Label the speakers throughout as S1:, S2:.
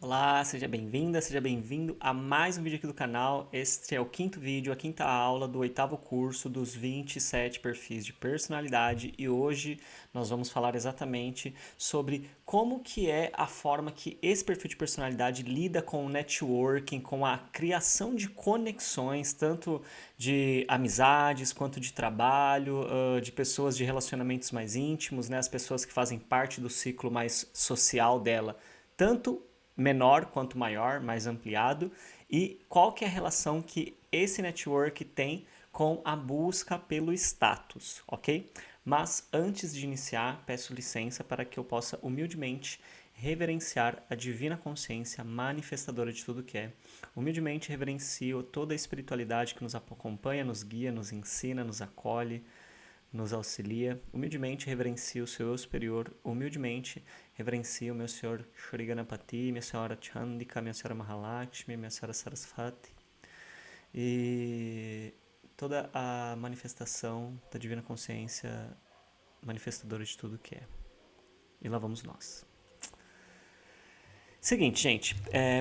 S1: Olá, seja bem-vinda, seja bem-vindo a mais um vídeo aqui do canal. Este é o quinto vídeo, a quinta aula do oitavo curso dos 27 perfis de personalidade e hoje nós vamos falar exatamente sobre como que é a forma que esse perfil de personalidade lida com o networking, com a criação de conexões, tanto de amizades quanto de trabalho, de pessoas de relacionamentos mais íntimos, né? As pessoas que fazem parte do ciclo mais social dela, tanto menor quanto maior, mais ampliado, e qual que é a relação que esse network tem com a busca pelo status, ok? Mas antes de iniciar, peço licença para que eu possa humildemente reverenciar a divina consciência manifestadora de tudo que é. Humildemente reverencio toda a espiritualidade que nos acompanha, nos guia, nos ensina, nos acolhe, nos auxilia. Humildemente reverencio o seu eu superior, humildemente reverencio o meu Senhor Shri Ganapati, minha Senhora Chandika, minha Senhora Mahalakshmi, minha Senhora Sarasvati e toda a manifestação da Divina Consciência manifestadora de tudo que é. E lá vamos nós. Seguinte, gente,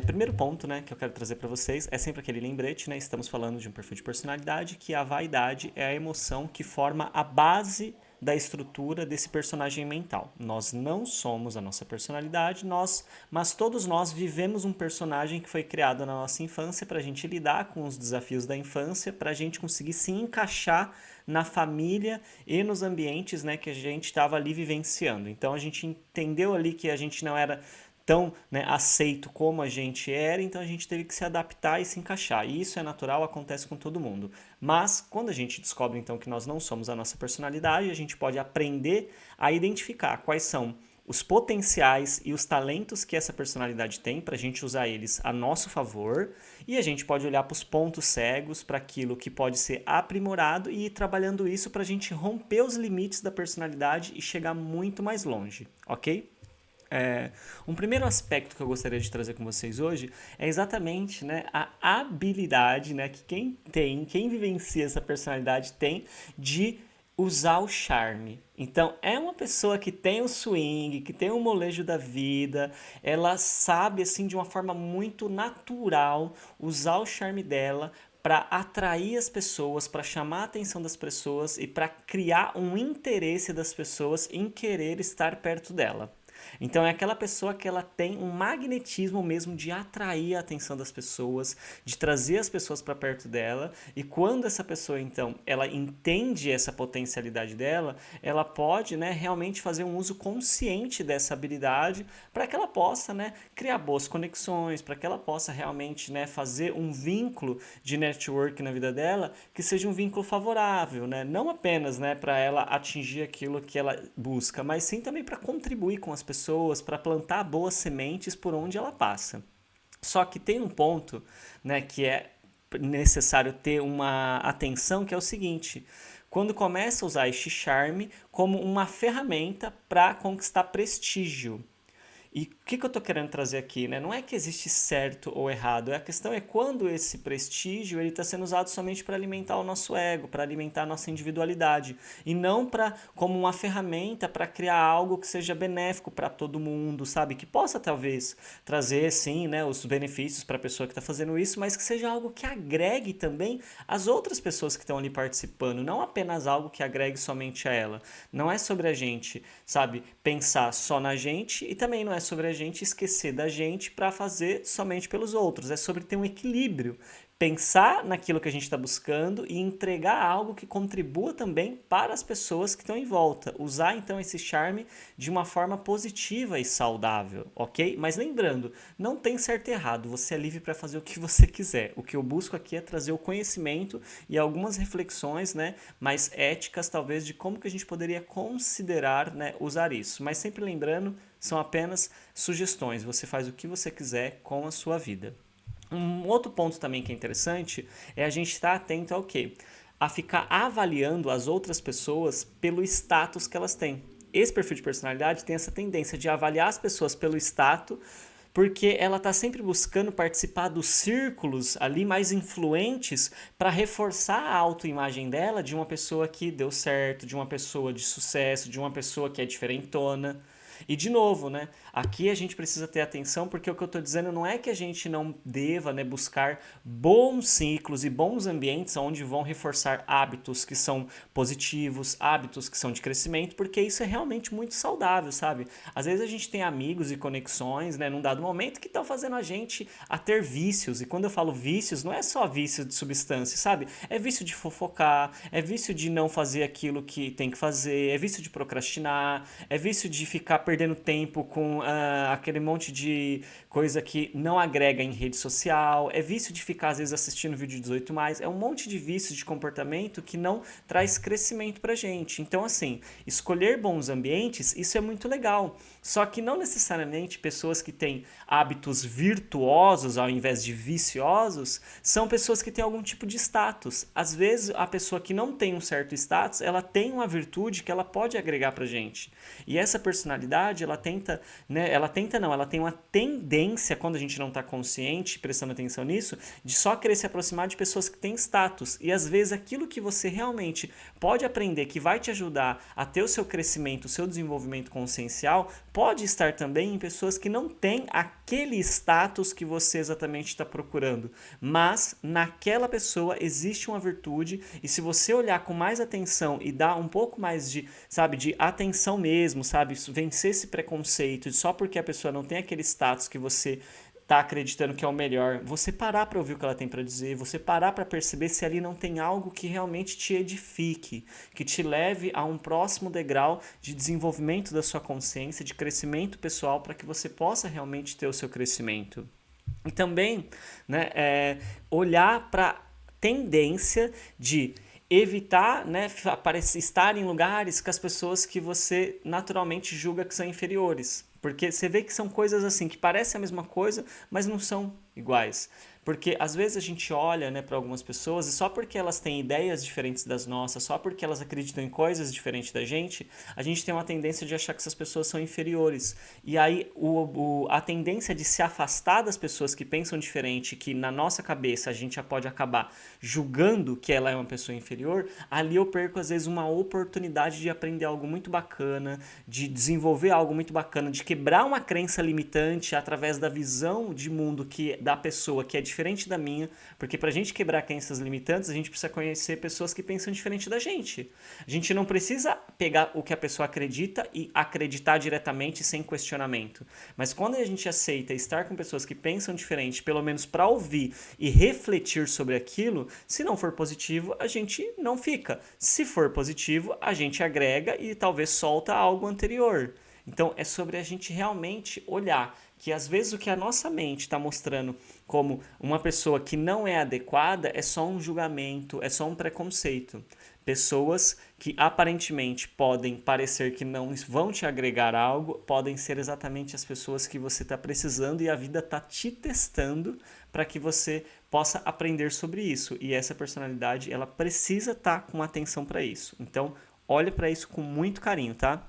S1: primeiro ponto, né, que eu quero trazer para vocês é sempre aquele lembrete, né, estamos falando de um perfil de personalidade, que a vaidade é a emoção que forma a base da estrutura desse personagem mental. Nós não somos a nossa personalidade, mas todos nós vivemos um personagem que foi criado na nossa infância para a gente lidar com os desafios da infância, para a gente conseguir se encaixar na família e nos ambientes, né, que a gente estava ali vivenciando. Então a gente entendeu ali que a gente não era tão, né, aceito como a gente era, então a gente teve que se adaptar e se encaixar. E isso é natural, acontece com todo mundo. Mas quando a gente descobre então que nós não somos a nossa personalidade, a gente pode aprender a identificar quais são os potenciais e os talentos que essa personalidade tem para a gente usar eles a nosso favor, e a gente pode olhar para os pontos cegos, para aquilo que pode ser aprimorado e ir trabalhando isso para a gente romper os limites da personalidade e chegar muito mais longe, ok? Um primeiro aspecto que eu gostaria de trazer com vocês hoje é exatamente, né, a habilidade, né, que quem vivencia essa personalidade tem de usar o charme. Então, é uma pessoa que tem o swing, que tem o molejo da vida, ela sabe, assim, de uma forma muito natural, usar o charme dela para atrair as pessoas, para chamar a atenção das pessoas e para criar um interesse das pessoas em querer estar perto dela. Então é aquela pessoa que ela tem um magnetismo mesmo de atrair a atenção das pessoas, de trazer as pessoas para perto dela, e quando essa pessoa então ela entende essa potencialidade dela, ela pode, né, realmente fazer um uso consciente dessa habilidade para que ela possa, né, criar boas conexões, para que ela possa realmente, né, fazer um vínculo de network na vida dela que seja um vínculo favorável, né? Não apenas, né, para ela atingir aquilo que ela busca, mas sim também para contribuir com as pessoas, para plantar boas sementes por onde ela passa. Só que tem um ponto, né, que é necessário ter uma atenção, que é o seguinte: quando começa a usar este charme como uma ferramenta para conquistar prestígio. E o que eu estou querendo trazer aqui, né? Não é que existe certo ou errado, a questão é quando esse prestígio ele está sendo usado somente para alimentar o nosso ego, para alimentar a nossa individualidade, e não para como uma ferramenta para criar algo que seja benéfico para todo mundo, sabe? Que possa talvez trazer, sim, né, os benefícios para a pessoa que está fazendo isso, mas que seja algo que agregue também as outras pessoas que estão ali participando, não apenas algo que agregue somente a ela. Não é sobre a gente, sabe, pensar só na gente, e também não é sobre a gente esquecer da gente para fazer somente pelos outros. É sobre ter um equilíbrio. Pensar naquilo que a gente está buscando e entregar algo que contribua também para as pessoas que estão em volta. Usar então esse charme de uma forma positiva e saudável, ok? Mas lembrando, não tem certo e errado, você é livre para fazer o que você quiser. O que eu busco aqui é trazer o conhecimento e algumas reflexões, né, mais éticas talvez de como que a gente poderia considerar, né, usar isso. Mas sempre lembrando, são apenas sugestões, você faz o que você quiser com a sua vida. Um outro ponto também que é interessante é a gente estar atento ao quê? A ficar avaliando as outras pessoas pelo status que elas têm. Esse perfil de personalidade tem essa tendência de avaliar as pessoas pelo status, porque ela está sempre buscando participar dos círculos ali mais influentes para reforçar a autoimagem dela de uma pessoa que deu certo, de uma pessoa de sucesso, de uma pessoa que é diferentona. E de novo, né? Aqui a gente precisa ter atenção, porque o que eu estou dizendo não é que a gente não deva, né, buscar bons ciclos e bons ambientes onde vão reforçar hábitos que são positivos, hábitos que são de crescimento, porque isso é realmente muito saudável, sabe? Às vezes a gente tem amigos e conexões, né, num dado momento que estão fazendo a gente a ter vícios. E quando eu falo vícios, não é só vício de substância, sabe? É vício de fofocar, é vício de não fazer aquilo que tem que fazer, é vício de procrastinar, é vício de ficar perdendo tempo com aquele monte de coisa que não agrega em rede social, é vício de ficar às vezes assistindo vídeo 18+, é um monte de vício de comportamento que não traz crescimento pra gente. Então assim, escolher bons ambientes, isso é muito legal, só que não necessariamente pessoas que têm hábitos virtuosos ao invés de viciosos são pessoas que têm algum tipo de status. Às vezes a pessoa que não tem um certo status, ela tem uma virtude que ela pode agregar pra gente. E essa personalidade, ela tenta, né, ela tem uma tendência, quando a gente não está consciente, prestando atenção nisso, de só querer se aproximar de pessoas que têm status. E às vezes aquilo que você realmente pode aprender, que vai te ajudar a ter o seu crescimento, o seu desenvolvimento consciencial, pode estar também em pessoas que não têm aquele status que você exatamente está procurando. Mas naquela pessoa existe uma virtude, e se você olhar com mais atenção e dar um pouco mais de, sabe, de atenção mesmo, sabe, vencer esse preconceito só porque a pessoa não tem aquele status que você tá acreditando que é o melhor, você parar para ouvir o que ela tem para dizer, você parar para perceber se ali não tem algo que realmente te edifique, que te leve a um próximo degrau de desenvolvimento da sua consciência, de crescimento pessoal, para que você possa realmente ter o seu crescimento. E também, né, olhar para tendência de evitar, né, estar em lugares com as pessoas que você naturalmente julga que são inferiores. Porque você vê que são coisas assim, que parecem a mesma coisa, mas não são iguais. Porque às vezes a gente olha, né, para algumas pessoas e só porque elas têm ideias diferentes das nossas, só porque elas acreditam em coisas diferentes da gente, a gente tem uma tendência de achar que essas pessoas são inferiores. E aí a tendência de se afastar das pessoas que pensam diferente, que na nossa cabeça a gente já pode acabar julgando que ela é uma pessoa inferior, ali eu perco às vezes uma oportunidade de aprender algo muito bacana, de desenvolver algo muito bacana, de quebrar uma crença limitante através da visão de mundo da pessoa que é diferente da minha, porque pra gente quebrar crenças limitantes, a gente precisa conhecer pessoas que pensam diferente da gente. A gente não precisa pegar o que a pessoa acredita e acreditar diretamente sem questionamento. Mas quando a gente aceita estar com pessoas que pensam diferente, pelo menos para ouvir e refletir sobre aquilo, se não for positivo, a gente não fica. Se for positivo, a gente agrega e talvez solta algo anterior. Então é sobre a gente realmente olhar que às vezes o que a nossa mente está mostrando como uma pessoa que não é adequada é só um julgamento, é só um preconceito. Pessoas que aparentemente podem parecer que não vão te agregar algo, podem ser exatamente as pessoas que você está precisando e a vida está te testando para que você possa aprender sobre isso. E essa personalidade, ela precisa estar com atenção para isso. Então, olhe para isso com muito carinho, tá?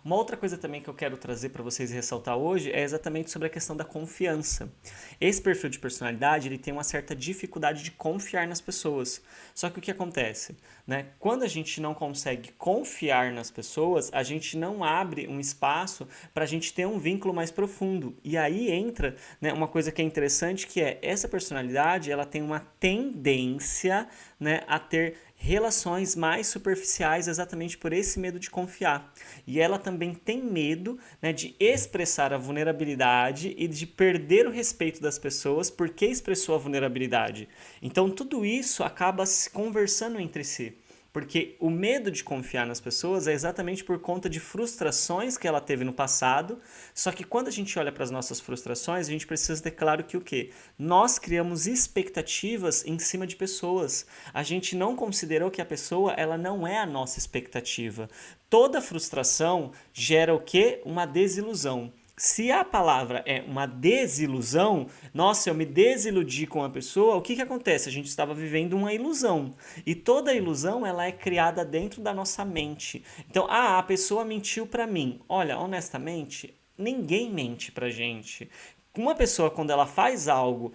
S1: Uma outra coisa também que eu quero trazer para vocês e ressaltar hoje é exatamente sobre a questão da confiança. Esse perfil de personalidade, ele tem uma certa dificuldade de confiar nas pessoas. Só que o que acontece, né? Quando a gente não consegue confiar nas pessoas, a gente não abre um espaço para a gente ter um vínculo mais profundo. E aí entra, né, uma coisa que é interessante, que é essa personalidade, ela tem uma tendência, né, a ter relações mais superficiais exatamente por esse medo de confiar. E ela também tem medo, né, de expressar a vulnerabilidade e de perder o respeito das pessoas porque expressou a vulnerabilidade. Então tudo isso acaba se conversando entre si. Porque o medo de confiar nas pessoas é exatamente por conta de frustrações que ela teve no passado. Só que quando a gente olha para as nossas frustrações, a gente precisa ter claro que o quê? Nós criamos expectativas em cima de pessoas. A gente não considerou que a pessoa, ela não é a nossa expectativa. Toda frustração gera o quê? Uma desilusão. Se a palavra é uma desilusão, nossa, eu me desiludi com a pessoa, o que acontece? A gente estava vivendo uma ilusão. E toda ilusão, ela é criada dentro da nossa mente. Então, a pessoa mentiu para mim. Olha, honestamente, ninguém mente pra gente. Uma pessoa, quando ela faz algo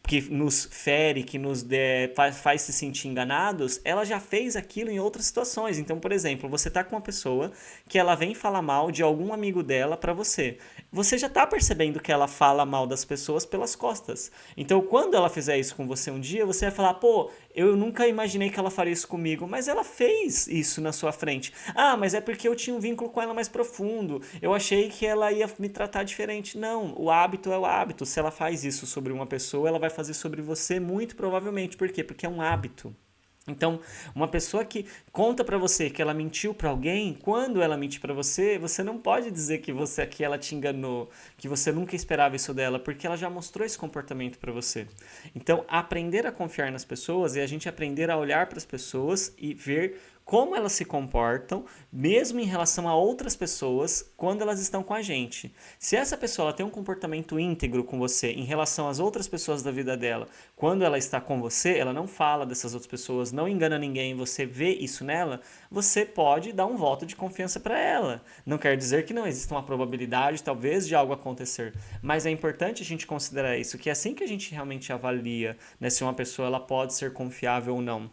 S1: que nos fere, que faz se sentir enganados, ela já fez aquilo em outras situações. Então, por exemplo, você tá com uma pessoa que ela vem falar mal de algum amigo dela para você. Você já tá percebendo que ela fala mal das pessoas pelas costas. Então, quando ela fizer isso com você um dia, você vai falar, pô, eu nunca imaginei que ela faria isso comigo, mas ela fez isso na sua frente. Ah, mas é porque eu tinha um vínculo com ela mais profundo. Eu achei que ela ia me tratar diferente. Não, o hábito é o hábito. Se ela faz isso sobre uma pessoa, ela vai fazer sobre você muito provavelmente. Por quê? Porque é um hábito. Então, uma pessoa que conta pra você que ela mentiu pra alguém, quando ela mentir pra você, você não pode dizer que ela te enganou, que você nunca esperava isso dela, porque ela já mostrou esse comportamento pra você. Então, aprender a confiar nas pessoas é a gente aprender a olhar para as pessoas e ver como elas se comportam, mesmo em relação a outras pessoas, quando elas estão com a gente. Se essa pessoa ela tem um comportamento íntegro com você em relação às outras pessoas da vida dela, quando ela está com você, ela não fala dessas outras pessoas, não engana ninguém, você vê isso nela, você pode dar um voto de confiança para ela. Não quer dizer que não exista uma probabilidade, talvez, de algo acontecer, mas é importante a gente considerar isso, que é assim que a gente realmente avalia, né, se uma pessoa ela pode ser confiável ou não.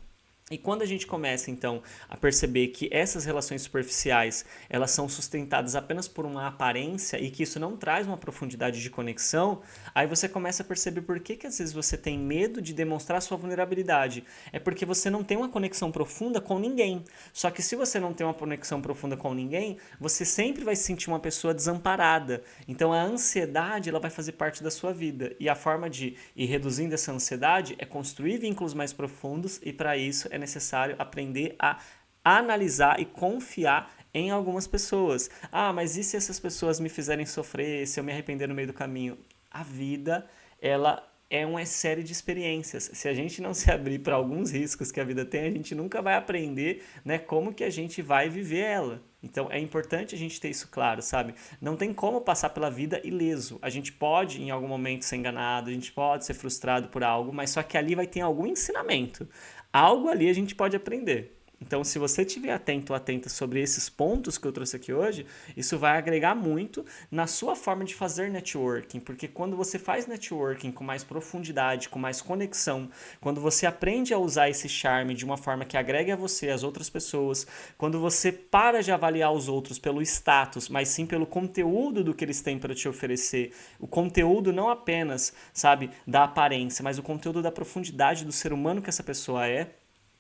S1: E quando a gente começa, então, a perceber que essas relações superficiais, elas são sustentadas apenas por uma aparência e que isso não traz uma profundidade de conexão, aí você começa a perceber por que às vezes você tem medo de demonstrar sua vulnerabilidade. É porque você não tem uma conexão profunda com ninguém. Só que se você não tem uma conexão profunda com ninguém, você sempre vai se sentir uma pessoa desamparada. Então a ansiedade, ela vai fazer parte da sua vida. E a forma de ir reduzindo essa ansiedade é construir vínculos mais profundos e para isso é necessário aprender a analisar e confiar em algumas pessoas. Ah, mas e se essas pessoas me fizerem sofrer, se eu me arrepender no meio do caminho? A vida, ela é uma série de experiências. Se a gente não se abrir para alguns riscos que a vida tem, a gente nunca vai aprender, né, como que a gente vai viver ela. Então é importante a gente ter isso claro, sabe? Não tem como passar pela vida ileso. A gente pode em algum momento ser enganado, a gente pode ser frustrado por algo, mas só que ali vai ter algum ensinamento. Algo ali a gente pode aprender. Então, se você estiver atento ou atenta sobre esses pontos que eu trouxe aqui hoje, isso vai agregar muito na sua forma de fazer networking, porque quando você faz networking com mais profundidade, com mais conexão, quando você aprende a usar esse charme de uma forma que agregue a você as outras pessoas, quando você para de avaliar os outros pelo status, mas sim pelo conteúdo do que eles têm para te oferecer, o conteúdo não apenas, sabe, da aparência, mas o conteúdo da profundidade do ser humano que essa pessoa é,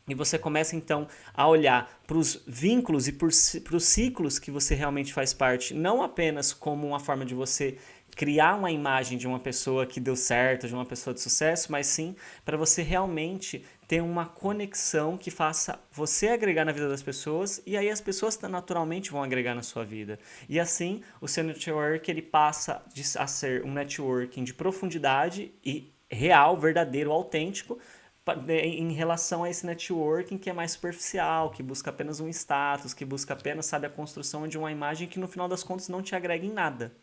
S1: e você começa então a olhar para os vínculos e para os ciclos que você realmente faz parte, não apenas como uma forma de você criar uma imagem de uma pessoa que deu certo, de uma pessoa de sucesso, mas sim para você realmente ter uma conexão que faça você agregar na vida das pessoas e aí as pessoas naturalmente vão agregar na sua vida. E assim o seu network ele passa a ser um networking de profundidade e real, verdadeiro, autêntico, em relação a esse networking que é mais superficial, que busca apenas um status, que busca apenas, sabe, a construção de uma imagem que no final das contas não te agrega em nada.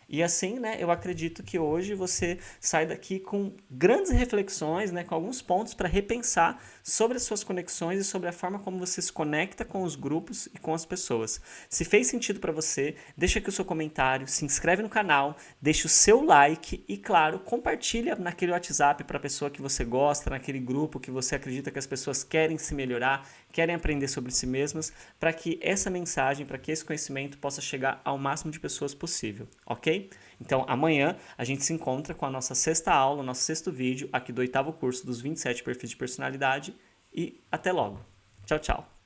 S1: E assim, né, eu acredito que hoje você sai daqui com grandes reflexões, né, com alguns pontos para repensar sobre as suas conexões e sobre a forma como você se conecta com os grupos e com as pessoas. Se fez sentido para você, deixa aqui o seu comentário, se inscreve no canal, deixa o seu like e, claro, compartilha naquele WhatsApp para a pessoa que você gosta, naquele grupo que você acredita que as pessoas querem se melhorar, querem aprender sobre si mesmas, para que essa mensagem, para que esse conhecimento possa chegar ao máximo de pessoas possível, ok? Então, amanhã a gente se encontra com a nossa sexta aula, o nosso sexto vídeo aqui do 8º curso dos 27 perfis de personalidade e até logo. Tchau, tchau.